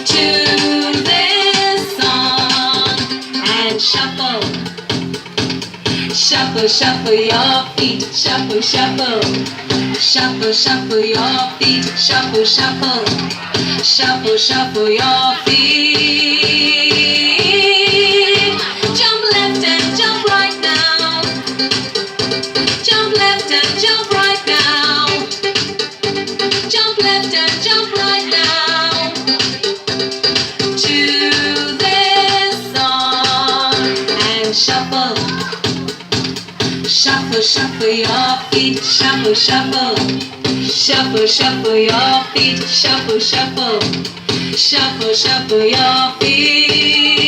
to this song and shuffle. Shuffle, shuffle your feet, shuffle, shuffle. Shuffle, shuffle your feet, shuffle, shuffle. Shuffle, shuffle your feet. Jump left and jump right now. Jump left and jump right now. Jump left and jump right now. To this song and shuffle. Shuffle, shuffle your feet, shuffle, shuffle. Shuffle, shuffle your feet, shuffle, shuffle. Shuffle, shuffle your feet.